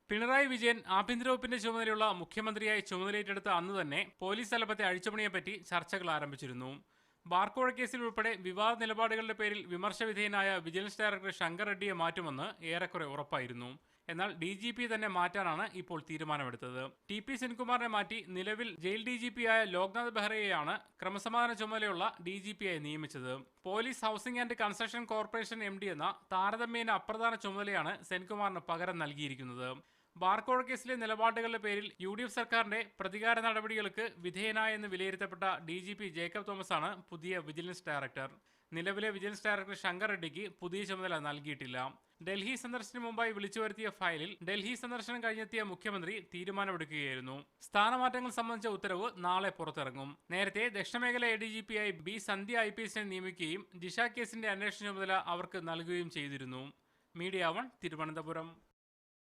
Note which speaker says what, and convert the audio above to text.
Speaker 1: പിണറായി വിജയൻ ആഭ്യന്തര വകുപ്പിന്റെ ചുമതലയുള്ള മുഖ്യമന്ത്രിയായി ചുമതലയേറ്റെടുത്ത അന്ന് തന്നെ പോലീസ് തലപ്പത്തെ അഴിച്ചുപണിയെപ്പറ്റി ചർച്ചകൾ ആരംഭിച്ചിരുന്നു. ബാർക്കോഴ കേസിൽ ഉൾപ്പെടെ വിവാദ നിലപാടുകളുടെ പേരിൽ വിമർശവിധേയനായ വിജിലൻസ് ഡയറക്ടർ ശങ്കർ റെഡ്ഡിയെ മാറ്റുമെന്ന് ഏറെക്കുറെ ഉറപ്പായിരുന്നു. എന്നാൽ DGP തന്നെ മാറ്റാനാണ് ഇപ്പോൾ തീരുമാനമെടുത്തത്. TP സെൻകുമാറിനെ മാറ്റി നിലവിൽ ജയിൽ DGP ആയ ലോക്നാഥ് ബെഹ്റയെയാണ് ക്രമസമാധാന ചുമതലയുള്ള DGP ആയി നിയമിച്ചത്. Police housing and construction corporation MD എന്ന താരതമ്യേന അപ്രധാന ചുമതലയാണ് സെൻകുമാറിന് പകരം നൽകിയിരിക്കുന്നത്. ബാർക്കോഴ കേസിലെ നിലപാടുകളുടെ പേരിൽ UDF സർക്കാരിന്റെ പ്രതികാര നടപടികൾക്ക് വിധേയനായെന്ന് വിലയിരുത്തപ്പെട്ട DGP ജേക്കബ് തോമസാണ് പുതിയ വിജിലൻസ് ഡയറക്ടർ. നിലവിലെ വിജിലൻസ് ഡയറക്ടർ ശങ്കർ റെഡ്ഡിക്ക് പുതിയ ചുമതല നൽകിയിട്ടില്ല. ഡൽഹി സന്ദർശനത്തിന് മുമ്പായി വിളിച്ചു വരുത്തിയ ഫയലിൽ ഡൽഹി സന്ദർശനം കഴിഞ്ഞെത്തിയ മുഖ്യമന്ത്രി തീരുമാനമെടുക്കുകയായിരുന്നു. സ്ഥാനമാറ്റങ്ങൾ സംബന്ധിച്ച ഉത്തരവ് നാളെ പുറത്തിറങ്ങും. നേരത്തെ ദക്ഷിണമേഖല ADGP ആയി B സന്ധ്യ IPS നിയമിക്കുകയും ജിഷ കേസിന്റെ അന്വേഷണ ചുമതല അവർക്ക് നൽകുകയും ചെയ്തിരുന്നു. മീഡിയ 1 തിരുവനന്തപുരം.